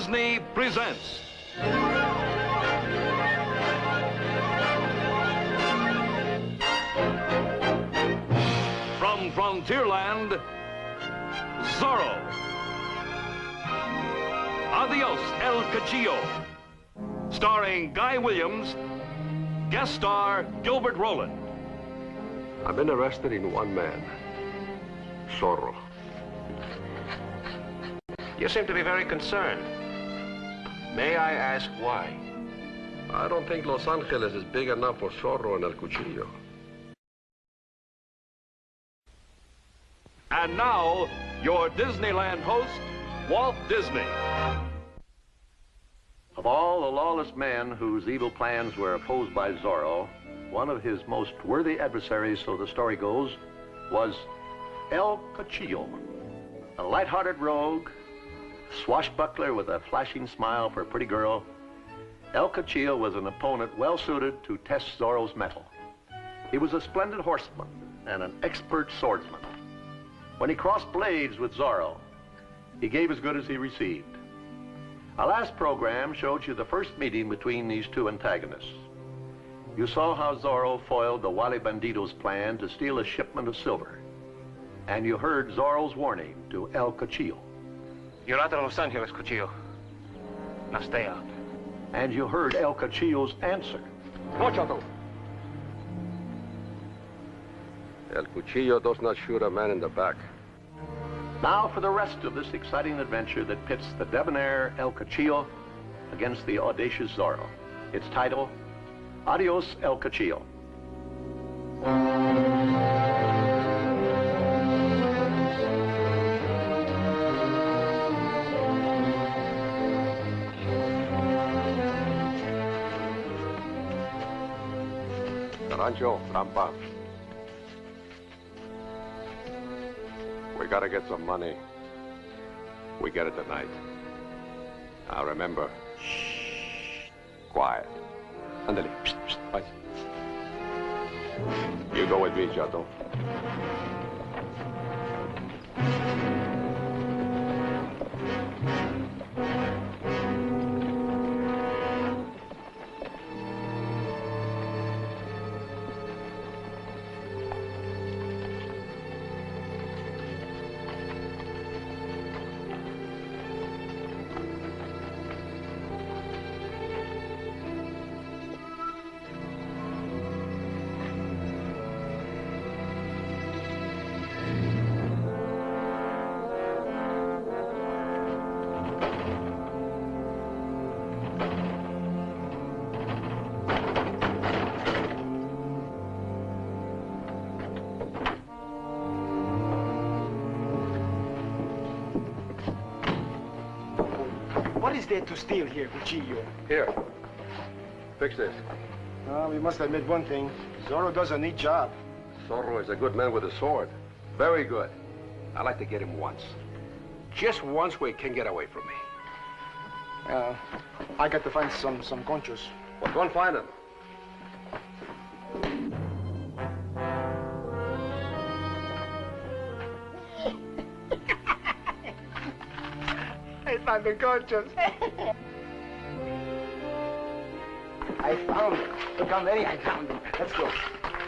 Disney presents from Frontierland, Zorro. Adiós, El Cuchillo. Starring Guy Williams, guest star Gilbert Rowland. I've been arrested in one man, Zorro. You seem to be very concerned. May I ask why? I don't think Los Angeles is big enough for Zorro and El Cuchillo. And now, your Disneyland host, Walt Disney. Of all the lawless men whose evil plans were opposed by Zorro, one of his most worthy adversaries, so the story goes, was El Cuchillo, a light-hearted rogue, swashbuckler with a flashing smile for a pretty girl. El Cuchillo was an opponent well-suited to test Zorro's mettle. He was a splendid horseman and an expert swordsman. When he crossed blades with Zorro, he gave as good as he received. Our last program showed you the first meeting between these two antagonists. You saw how Zorro foiled the wily bandito's plan to steal a shipment of silver. And you heard Zorro's warning to El Cuchillo. You're out of Los Angeles, Cuchillo. Now stay out. And you heard El Cuchillo's answer. No, Chato. El Cuchillo does not shoot a man in the back. Now for the rest of this exciting adventure that pits the debonair El Cuchillo against the audacious Zorro. Its title, Adiós, El Cuchillo. Rancho, Rampa. We gotta get some money. We get it tonight. Now remember, shh, quiet. Andale. Bye. You go with me, Chato. What is there to steal here, Cuchillo? Here. Fix this. Well, we must admit one thing. Zorro does a neat job. Zorro is a good man with a sword. Very good. I'd like to get him once. Just once where he can get away from me. I got to find some conchos. Well, go and find him. I found the conchos. I found them. Look how many I found them. Let's go.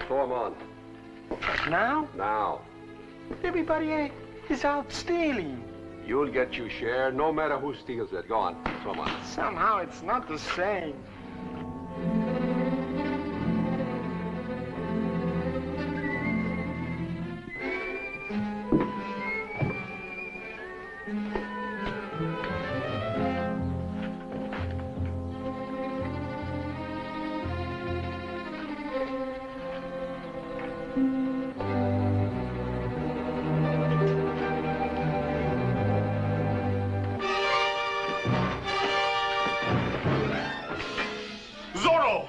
Throw him on. Now? Now. Everybody is out stealing. You'll get your share, no matter who steals it. Go on. Throw him on. Somehow it's not the same. Zorro!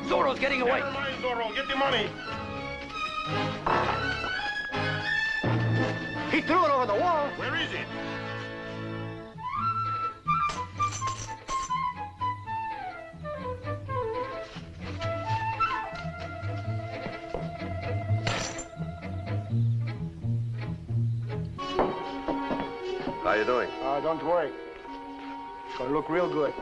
Zorro's getting away. Never mind, Zorro. Zorro. Get the money. He threw it over the wall. Where is it? How you doing? Don't worry. It's gonna look real good.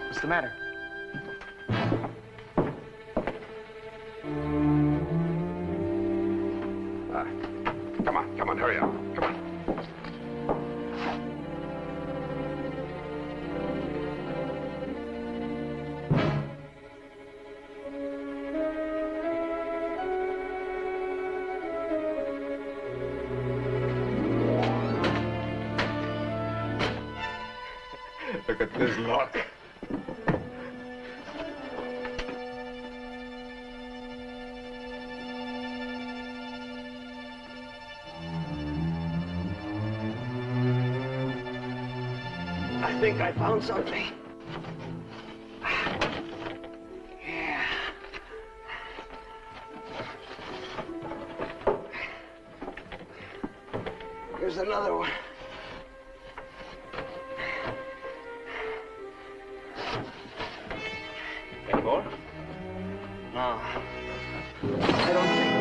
What's the matter? Come on, hurry up. Come on. Look at this luck. I think I found something. Yeah. Here's another one. Any more? No. I don't think.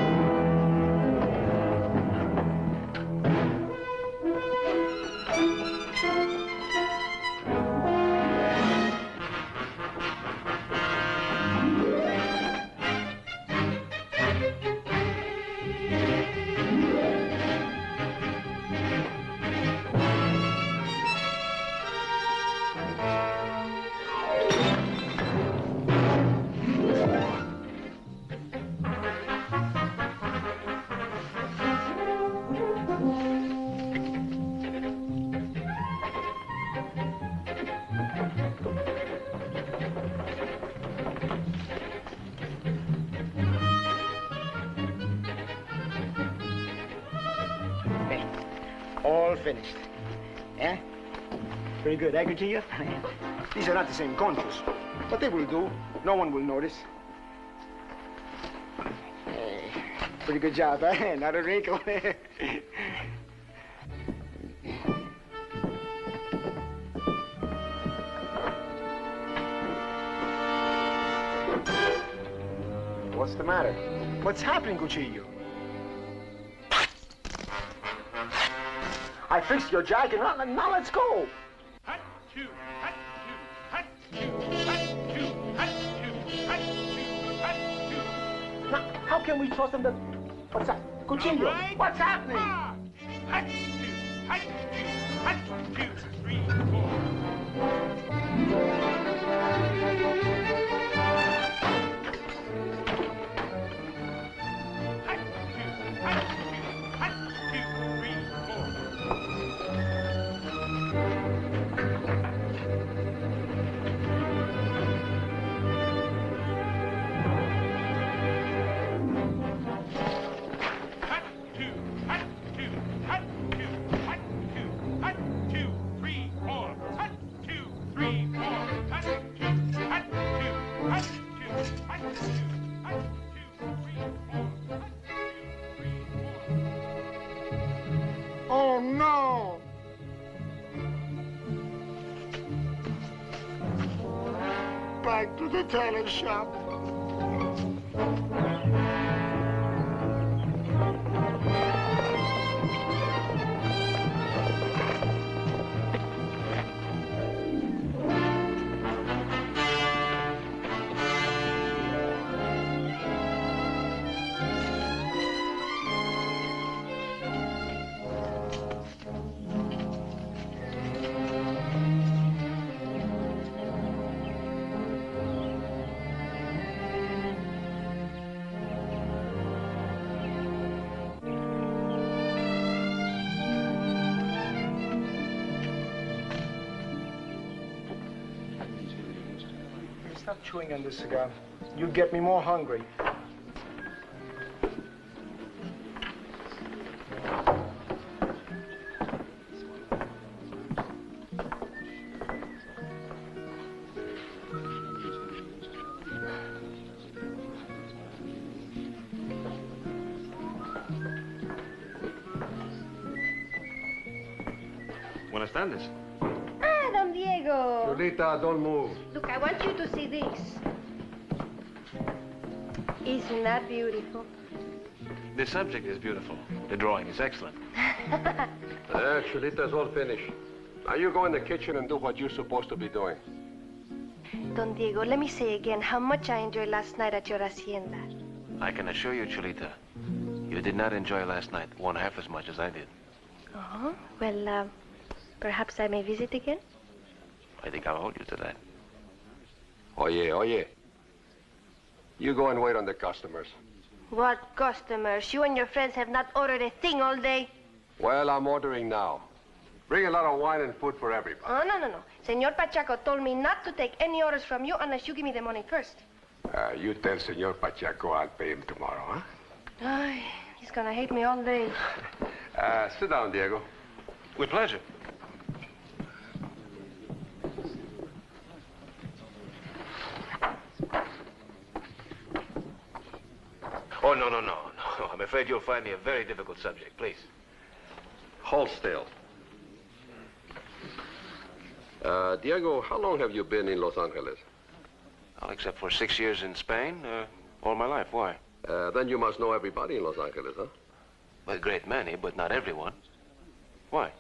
All finished. Yeah? Pretty good, eh, Cuchillo? These are not the same conchos, but they will do. No one will notice. Hey, pretty good job, eh? Not a wrinkle. What's the matter? What's happening, Cuchillo? I fixed your jacket. Now let's go. Hut, two, hut, two, hut, two, hut, two, hut, two, hut, two, hut, two. Now, how can we trust them that... What's that? Cuchillo, Right. what's happening? Hut, two, hut, two, hut, 2, 3, 4. Oh, no. Back to the tailor shop. Stop chewing on this cigar. You get me more hungry. Buenas tardes. Ah, Don Diego. Julita, don't move. Look, I want you to see this. Isn't that beautiful? The subject is beautiful. The drawing is excellent. Chulita's all finished. Now you go in the kitchen and do what you're supposed to be doing. Don Diego, let me say again how much I enjoyed last night at your hacienda. I can assure you, Chulita, you did not enjoy last night one half as much as I did. Oh, well, perhaps I may visit again? I think I'll hold you to that. Oye. You go and wait on the customers. What customers? You and your friends have not ordered a thing all day. Well, I'm ordering now. Bring a lot of wine and food for everybody. Oh, no. Senor Pacheco told me not to take any orders from you unless you give me the money first. You tell Senor Pacheco I'll pay him tomorrow, huh? Ay, he's gonna hate me all day. Sit down, Diego. With pleasure. Oh, no. I'm afraid you'll find me a very difficult subject. Please. Hold still. Diego, how long have you been in Los Angeles? Well, except for 6 years in Spain, all my life. Why? Then you must know everybody in Los Angeles, huh? A great many, but not everyone. Why?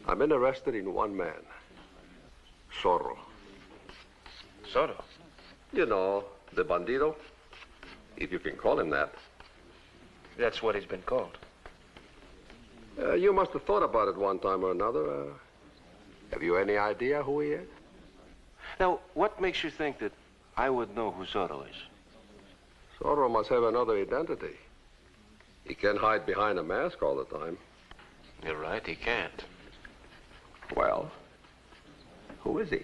I'm interested in one man. Zorro. Zorro? You know, the bandido, if you can call him that. That's what he's been called. You must have thought about it one time or another. Have you any idea who he is? Now, what makes you think that I would know who Zorro is? Zorro must have another identity. He can't hide behind a mask all the time. You're right, he can't. Well, who is he?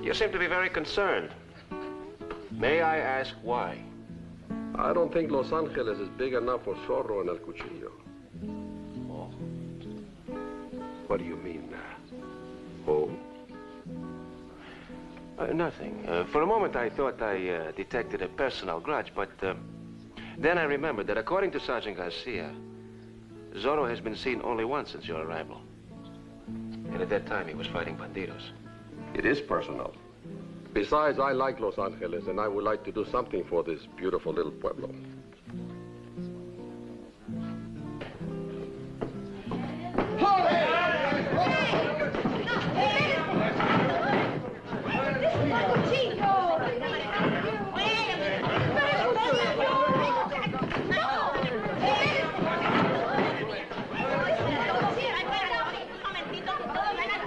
You seem to be very concerned. May I ask why? I don't think Los Angeles is big enough for Zorro and El Cuchillo. Oh. What do you mean? Oh? Nothing. For a moment, I thought I detected a personal grudge, but then I remembered that according to Sergeant Garcia, Zorro has been seen only once since your arrival. And at that time, he was fighting bandidos. It is personal. Besides, I like Los Angeles, and I would like to do something for this beautiful little pueblo.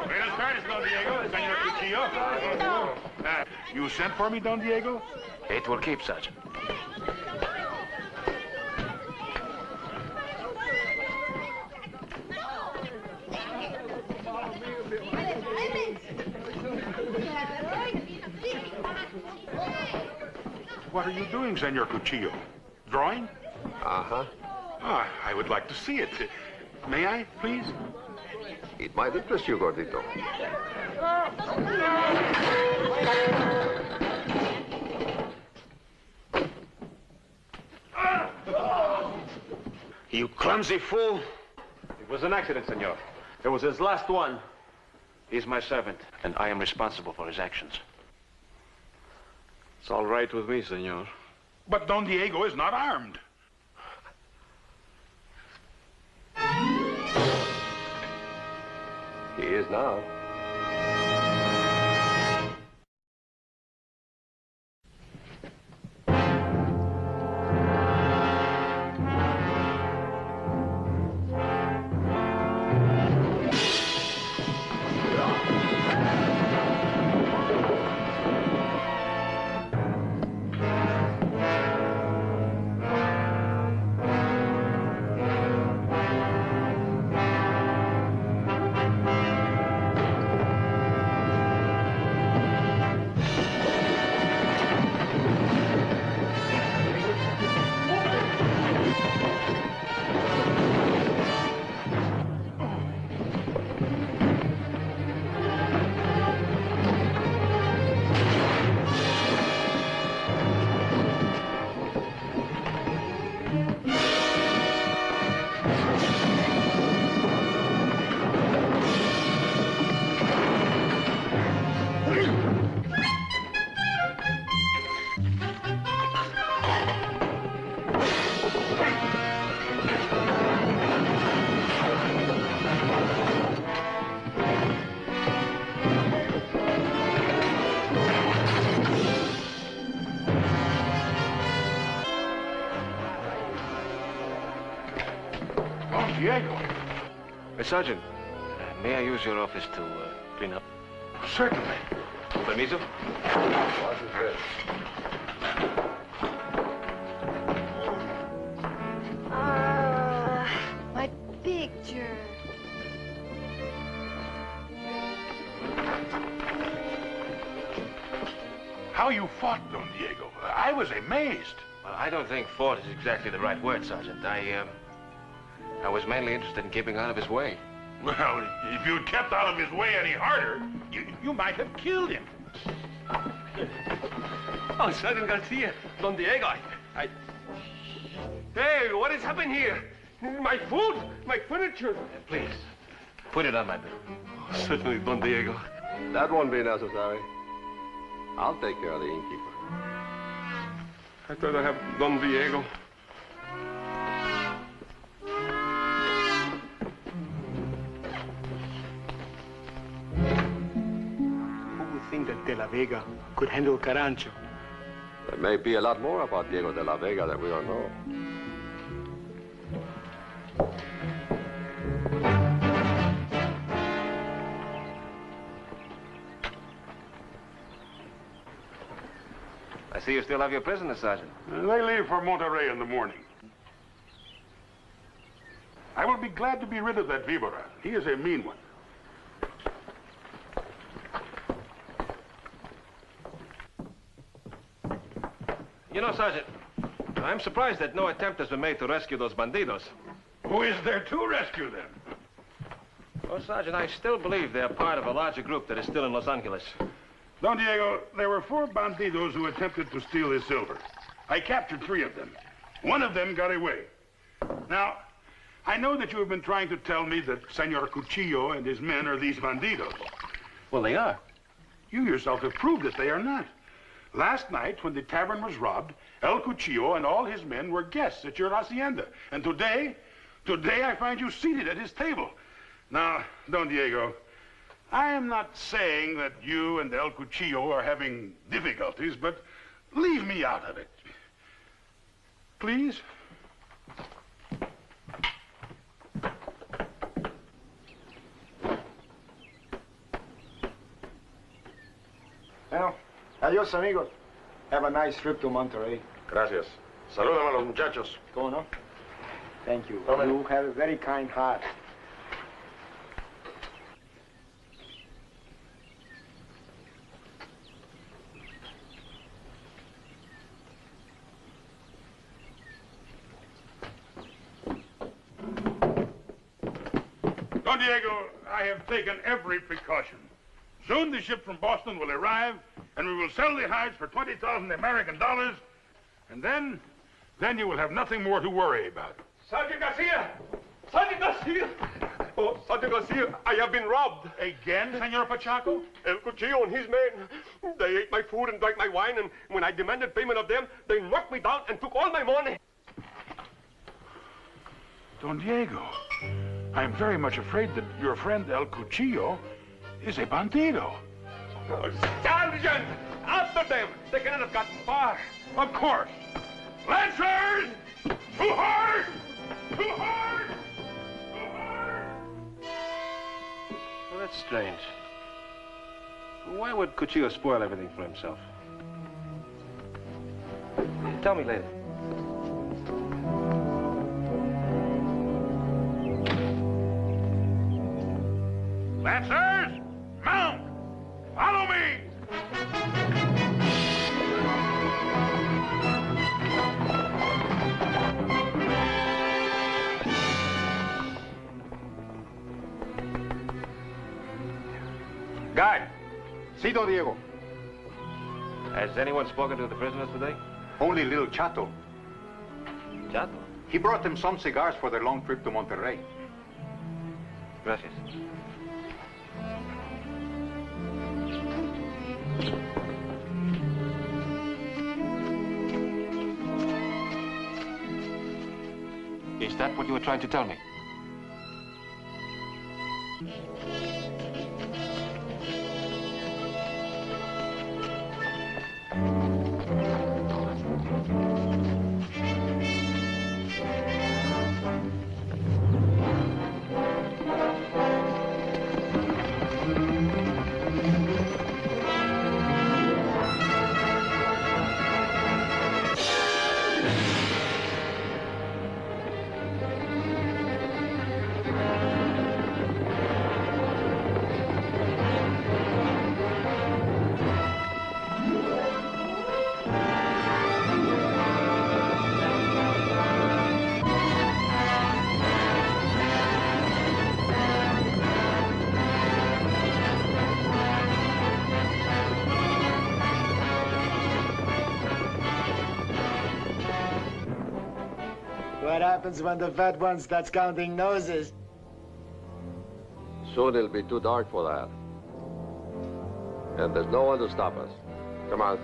Buenas tardes, Don Diego. Señor Cuchillo. You sent for me, Don Diego? It will keep, Sergeant. What are you doing, Senor Cuchillo? Drawing? Uh-huh. Ah, I would like to see it. May I, please? It might interest you, Gordito. You clumsy fool. It was an accident, senor. It was his last one. He's my servant, and I am responsible for his actions. It's all right with me, senor. But Don Diego is not armed. He is now. Diego. Sergeant, may I use your office to clean up? Certainly. Permiso? What's this? My picture. How you fought, Don Diego. I was amazed. Well, I don't think fought is exactly the right word, Sergeant. I was mainly interested in keeping out of his way. Well, if you'd kept out of his way any harder, you might have killed him. Oh, Sergeant Garcia, Don Diego, Hey, what is happening here? My food, my furniture. Please, put it on my bill. Oh, certainly, Don Diego. That won't be necessary. I'll take care of the innkeeper. I thought I have Don Diego. Who would think that De La Vega could handle Carancho? There may be a lot more about Diego de la Vega that we don't know. I see you still have your prisoners, Sergeant. They leave for Monterrey in the morning. I will be glad to be rid of that víbora. He is a mean one. You know, Sergeant, I'm surprised that no attempt has been made to rescue those bandidos. Who is there to rescue them? Oh, Sergeant, I still believe they're part of a larger group that is still in Los Angeles. Don Diego, there were 4 bandidos who attempted to steal his silver. I captured 3 of them. One of them got away. Now, I know that you have been trying to tell me that Senor Cuchillo and his men are these bandidos. Well, they are. You yourself have proved that they are not. Last night, when the tavern was robbed, El Cuchillo and all his men were guests at your hacienda. And today I find you seated at his table. Now, Don Diego, I am not saying that you and El Cuchillo are having difficulties, but leave me out of it. Please? Well, adiós, amigos. Have a nice trip to Monterrey. Gracias. Salúdame a los muchachos. ¿Cómo no? Thank you. Tome. You have a very kind heart. Don Diego, I have taken every precaution. Soon the ship from Boston will arrive, and we will sell the hides for 20,000 American dollars, and then you will have nothing more to worry about. Sergeant Garcia! Sergeant Garcia! Oh, Sergeant Garcia, I have been robbed. Again, Senor Pachaco? El Cuchillo and his men, they ate my food and drank my wine, and when I demanded payment of them, they knocked me down and took all my money. Don Diego, I am very much afraid that your friend El Cuchillo is a bandido. Oh, Sergeant! After them! They cannot have gotten far. Of course. Lancers! Too hard! Too hard! Too hard! Well, that's strange. Why would Cuchillo spoil everything for himself? Tell me later. Lancers, mount! Follow me! Guard! See, Don Diego. Has anyone spoken to the prisoners today? Only little Chato. Chato? He brought them some cigars for their long trip to Monterrey. Gracias. Is that what you were trying to tell me? what happens when the fat one starts counting noses. Soon it'll be too dark for that. And there's no one to stop us. Come on.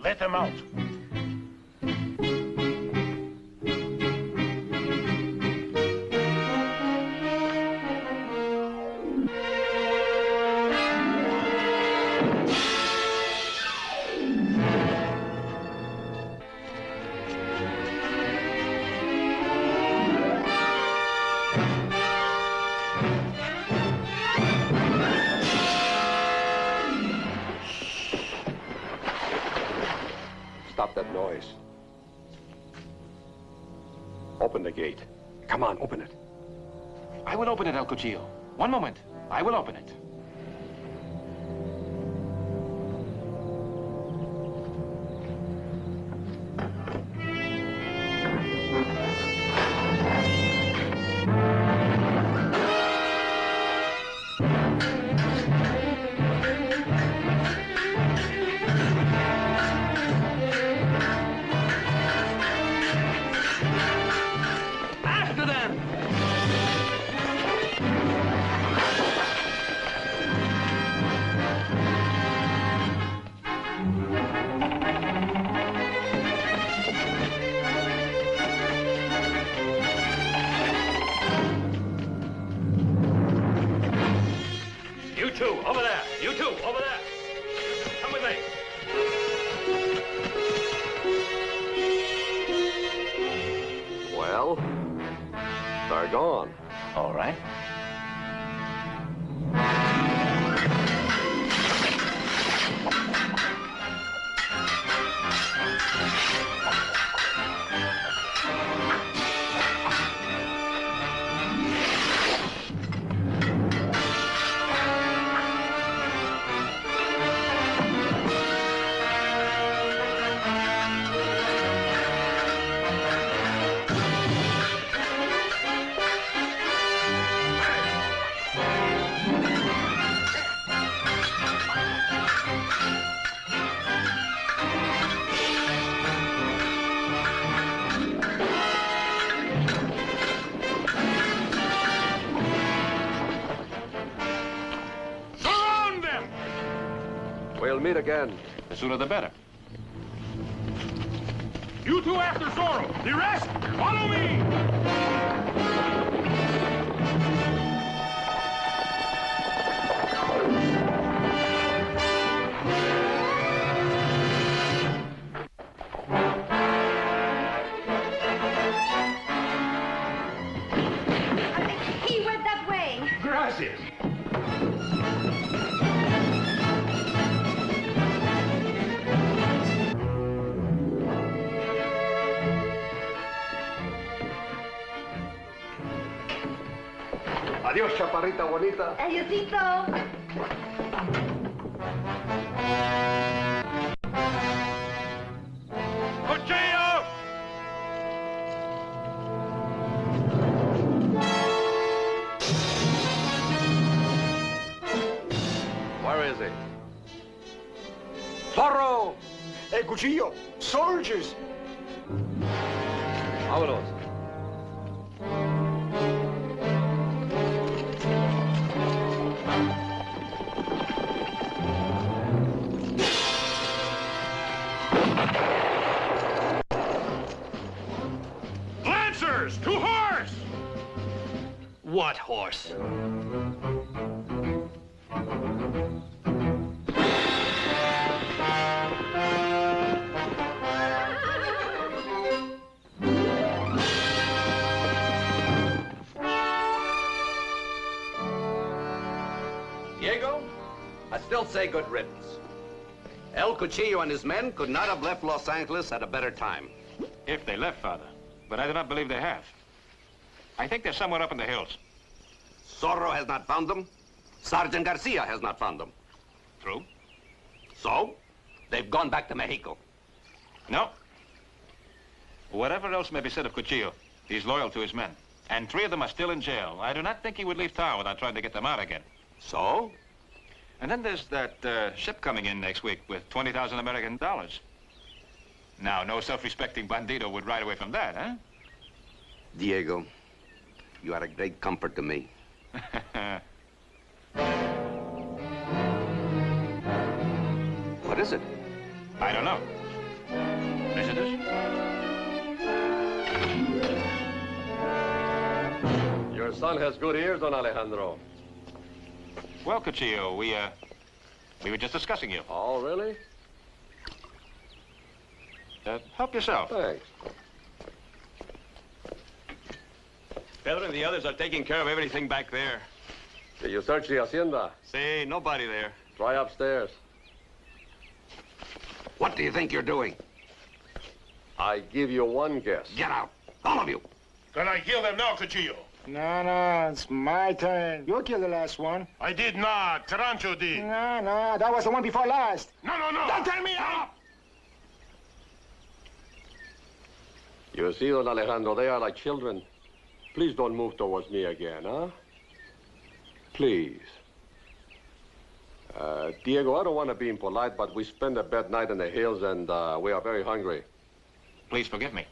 Let them out. Stop that noise. Open the gate. Come on, open it. I will open it, El Cuchillo. One moment. I will open it. After them! You two, over there. You two, over there. Come with me. Well, they're gone. All right. Surround them! We'll meet again. The sooner the better. You two after Zorro. The rest, follow me! He went that way. Gracias. Adiós, chaparrita bonita. Adiosito. Cuchillo! Zorro! El Cuchillo, soldiers! Vámonos. Lancers, to horse! What horse? Diego, I still say good riddance. El Cuchillo and his men could not have left Los Angeles at a better time. If they left, Father. But I do not believe they have. I think they're somewhere up in the hills. Zorro has not found them. Sergeant Garcia has not found them. True? So, they've gone back to Mexico. No. Whatever else may be said of Cuchillo, he's loyal to his men. And 3 of them are still in jail. I do not think he would leave town without trying to get them out again. So? And then there's that ship coming in next week with 20,000 American dollars. Now, no self-respecting bandito would ride away from that, huh? Diego, you are a great comfort to me. What is it? I don't know. Visitors? Your son has good ears, Don Alejandro. Well, Cuchillo, we were just discussing you. Oh, really? Help yourself. Thanks. Pedro and the others are taking care of everything back there. Did you search the hacienda? Say, nobody there. Try upstairs. What do you think you're doing? I give you one guess. Get out, all of you. Can I kill them now, Cuchillo? No, it's my turn. You killed the last one. I did not. Tarancho did. No, that was the one before last. No. Don't tell me up! You see, Don Alejandro, they are like children. Please don't move towards me again, huh? Please. Diego, I don't want to be impolite, but we spent a bad night in the hills and we are very hungry. Please forgive me.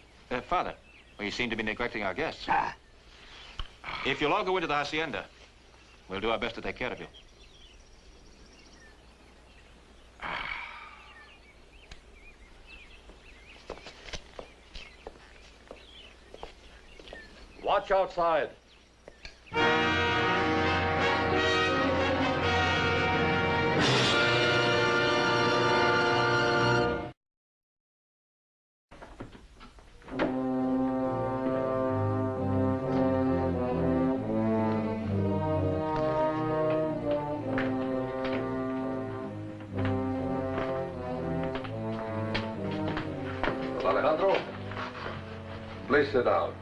Father, you seem to be neglecting our guests. Ah. If you'll all go into the hacienda, we'll do our best to take care of you. Watch outside. Alejandro, please sit down.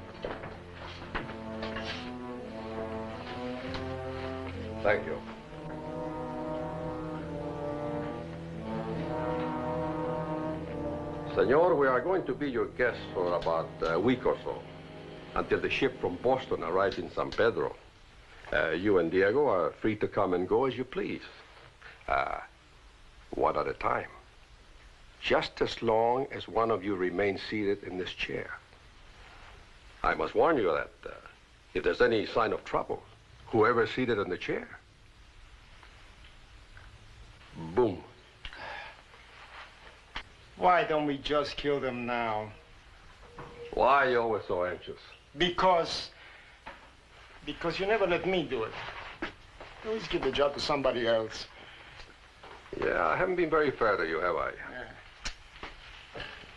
Thank you. Senor, we are going to be your guests for about a week or so, until the ship from Boston arrives in San Pedro. You and Diego are free to come and go as you please. One at a time. Just as long as one of you remains seated in this chair. I must warn you that if there's any sign of trouble, whoever's seated in the chair, boom. Why don't we just kill them now? Why are you always so anxious? Because you never let me do it. You always give the job to somebody else. Yeah, I haven't been very fair to you, have I?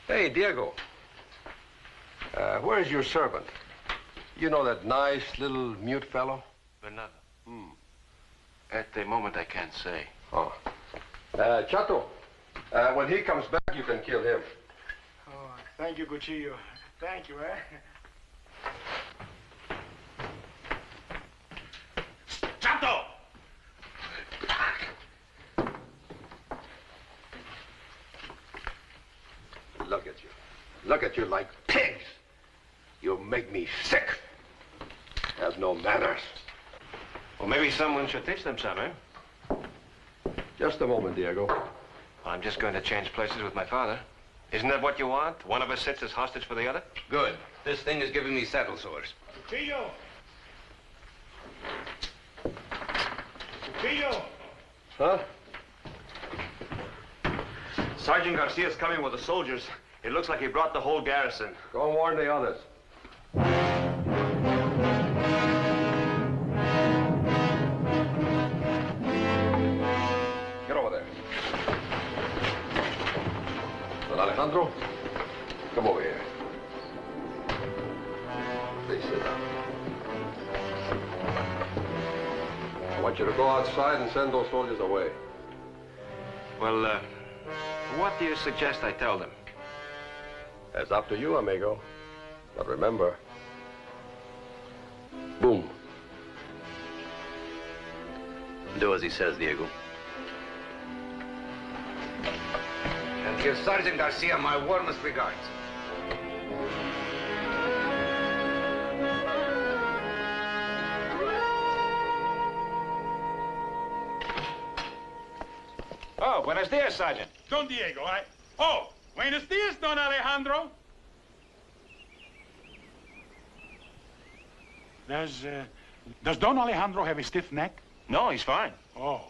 Hey, Diego. Where's your servant? You know that nice little mute fellow? Bernardo. At the moment, I can't say. Oh. Chato, when he comes back, you can kill him. Oh, thank you, Cuchillo. Thank you, Chato! Look at you. Look at you like pigs. You make me sick. Have no manners. Well, maybe someone should teach them some, eh? Just a moment, Diego. I'm just going to change places with my father. Isn't that what you want? One of us sits as hostage for the other? Good. This thing is giving me saddle sores. Cuchillo! Cuchillo! Huh? Sergeant Garcia's coming with the soldiers. It looks like he brought the whole garrison. Go and warn the others. Get over there. Don Alejandro, come over here. Please sit down. I want you to go outside and send those soldiers away. Well, what do you suggest I tell them? It's up to you, amigo. But remember, boom. Do as he says, Diego. And give Sergeant Garcia my warmest regards. Oh, buenos dias, Sergeant. Don Diego, Oh, buenos dias, Don Alejandro. Does Don Alejandro have a stiff neck? No, he's fine. Oh.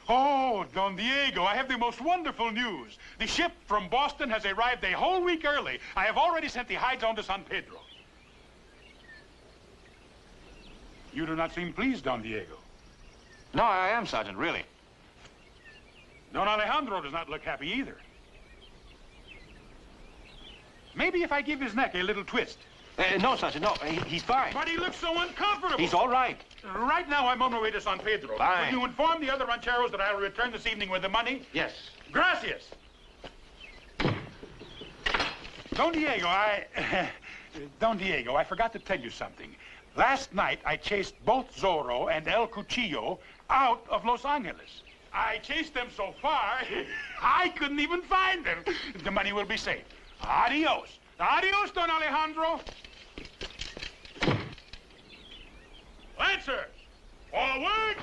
Oh, Don Diego, I have the most wonderful news. The ship from Boston has arrived a whole week early. I have already sent the hides on to San Pedro. You do not seem pleased, Don Diego. No, I am, Sergeant, really. Don Alejandro does not look happy either. Maybe if I give his neck a little twist. No, Sergeant, no. He's fine. But he looks so uncomfortable. He's all right. Right now, I'm on my way to San Pedro. Fine. Will you inform the other rancheros that I'll return this evening with the money? Yes. Gracias. Don Diego, Don Diego, I forgot to tell you something. Last night, I chased both Zorro and El Cuchillo out of Los Angeles. I chased them so far, I couldn't even find them. The money will be safe. Adios. Adios, Don Alejandro. Lancer, forward.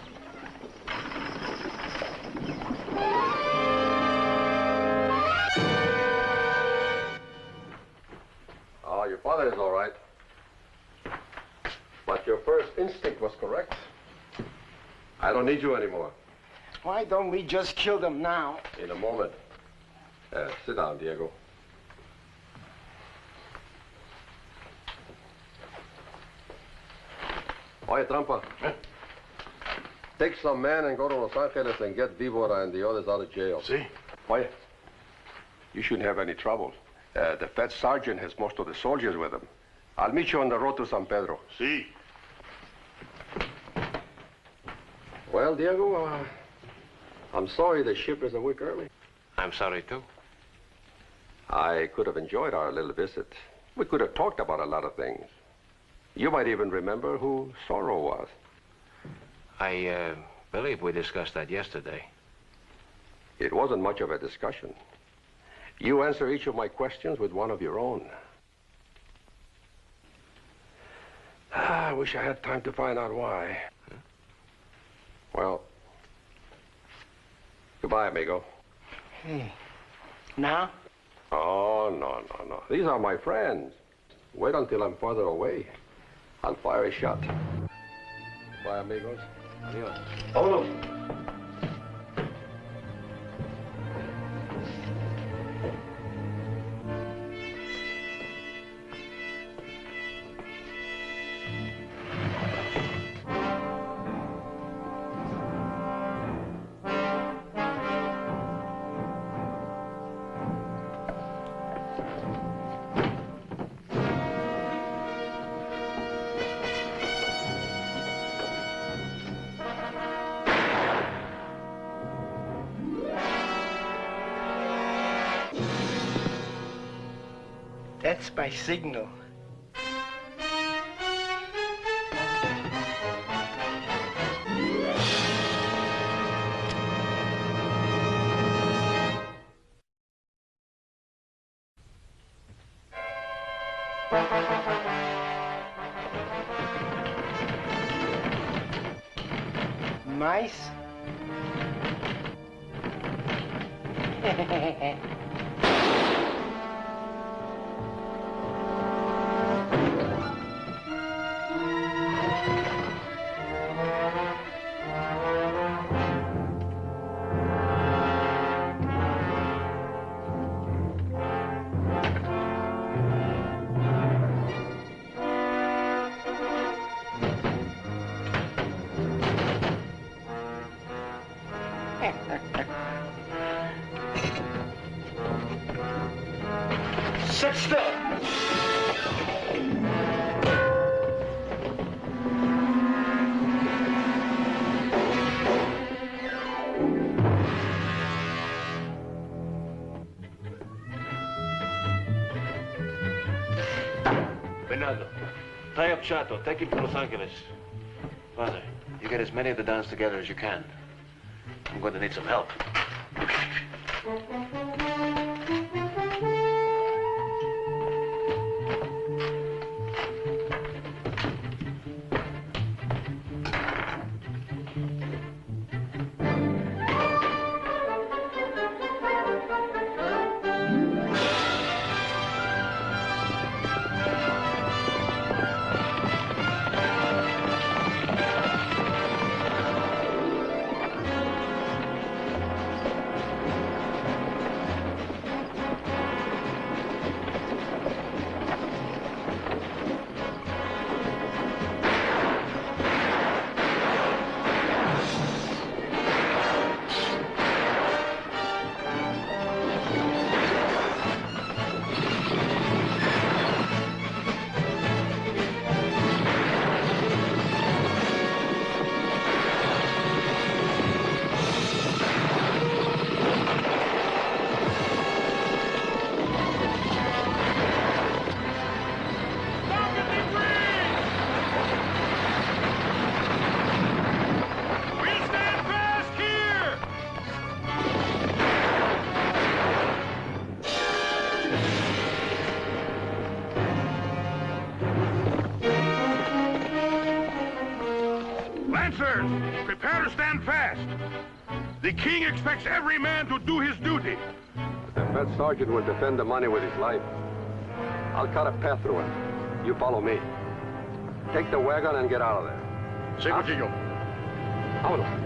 Oh, your father is all right. But your first instinct was correct. I don't need you anymore. Why don't we just kill them now? In a moment. Sit down, Diego. Oye, Trampa. Take some men and go to Los Angeles and get Vivora and the others out of jail. See? Oye, you shouldn't have any trouble. The Fed sergeant has most of the soldiers with him. I'll meet you on the road to San Pedro. See. Well, Diego, I'm sorry the ship is a week early. I'm sorry, too. I could have enjoyed our little visit. We could have talked about a lot of things. You might even remember who Zorro was. I believe we discussed that yesterday. It wasn't much of a discussion. You answer each of my questions with one of your own. I wish I had time to find out why. Huh? Well, goodbye, amigo. Hey, now? Oh, no. These are my friends. Wait until I'm farther away. I'll fire a shot. Bye, amigos. Adios. Vámonos. That's my signal. Mice? Sit still. Bernardo, tie up Chato. Take him to Los Angeles. Father, you get as many of the Dons together as you can. I'm going to need some help. Lancers, prepare to stand fast. The king expects every man to do his duty. The Fed sergeant will defend the money with his life. I'll cut a path through him. You follow me. Take the wagon and get out of there. Sí, Cuchillo. Vámonos.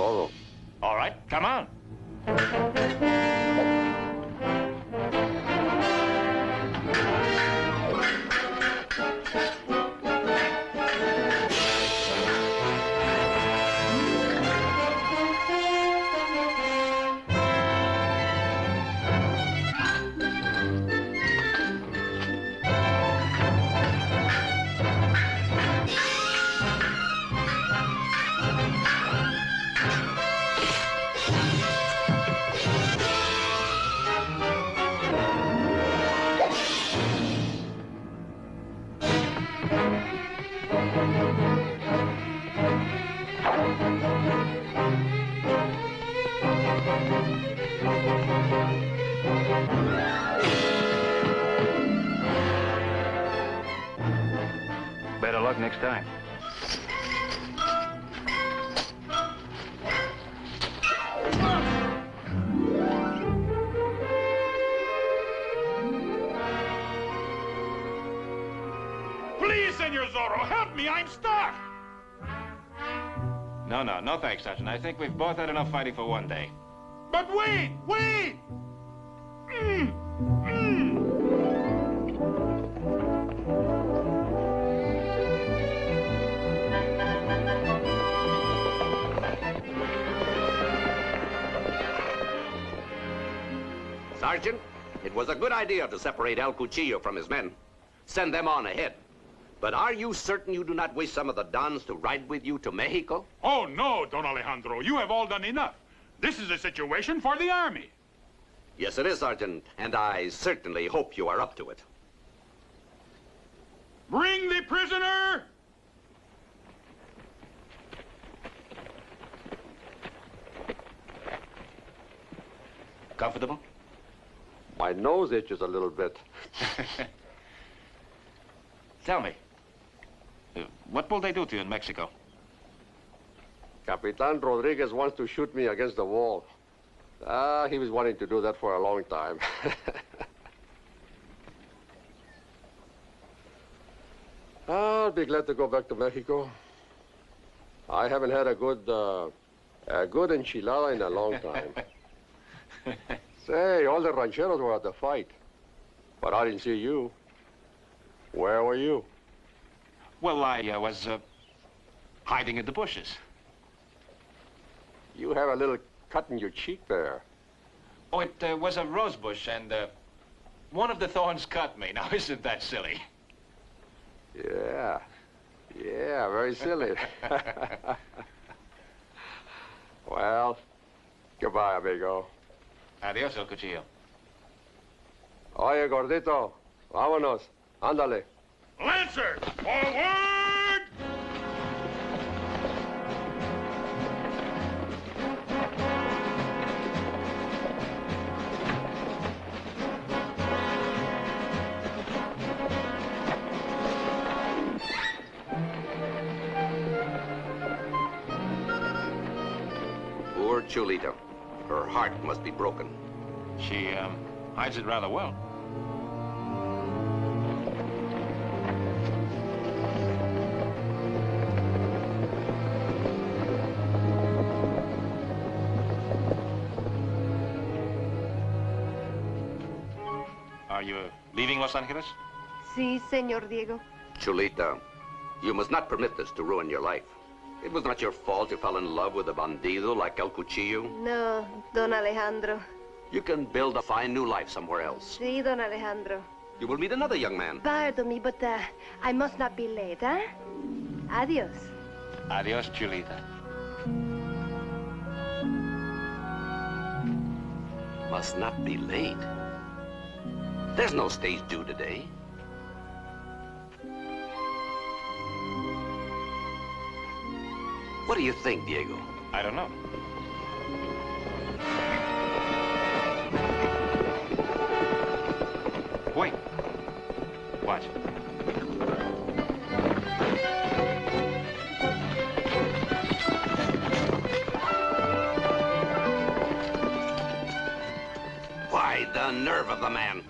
todo. All right, come on. Better luck next time. Please, Senor Zorro, help me. I'm stuck. No thanks, Sergeant. I think we've both had enough fighting for one day. But wait! Sergeant, it was a good idea to separate El Cuchillo from his men. Send them on ahead. But are you certain you do not wish some of the Dons to ride with you to Mexico? Oh, no, Don Alejandro. You have all done enough. This is a situation for the army. Yes, it is, Sergeant, and I certainly hope you are up to it. Bring the prisoner! Comfortable? My nose itches a little bit. Tell me, what will they do to you in Mexico? Capitan Rodriguez wants to shoot me against the wall. He was wanting to do that for a long time. I'll be glad to go back to Mexico. I haven't had a good enchilada in a long time. Say, all the rancheros were at the fight, but I didn't see you. Where were you? Well, I was hiding in the bushes. You have a little cut in your cheek there. Oh, it was a rose bush, and one of the thorns cut me. Now, isn't that silly? Yeah, very silly. Well, goodbye, amigo. Adiós, El Cuchillo. Oye, gordito, vámonos. Ándale. Lancers, forward! Poor Chulita. Her heart must be broken. She hides it rather well. Are you leaving Los Angeles? Sí, señor Diego. Chulita, you must not permit this to ruin your life. It was not your fault you fell in love with a bandido like El Cuchillo. No, Don Alejandro. You can build a fine new life somewhere else. Sí, Don Alejandro. You will meet another young man. Pardon me, but I must not be late, huh? Adiós. Adiós, Chulita. Must not be late. There's no stage due today. What do you think, Diego? I don't know. Wait. Watch. Why, the nerve of the man.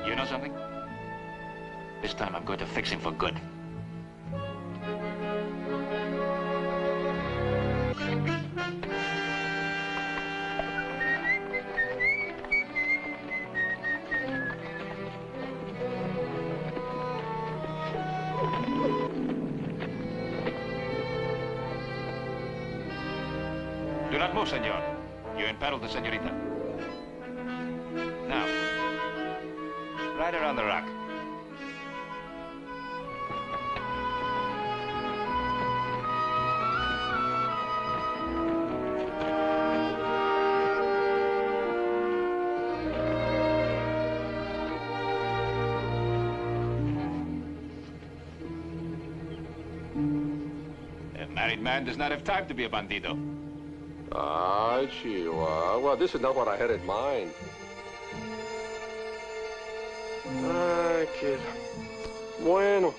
You know something? This time I'm going to fix him for good. not move, senor. You imperiled the senorita. Now, ride her on the rock. A married man does not have time to be a bandido. Ah, Chihuahua. Well, this is not what I had in mind. Ah, kid. Bueno.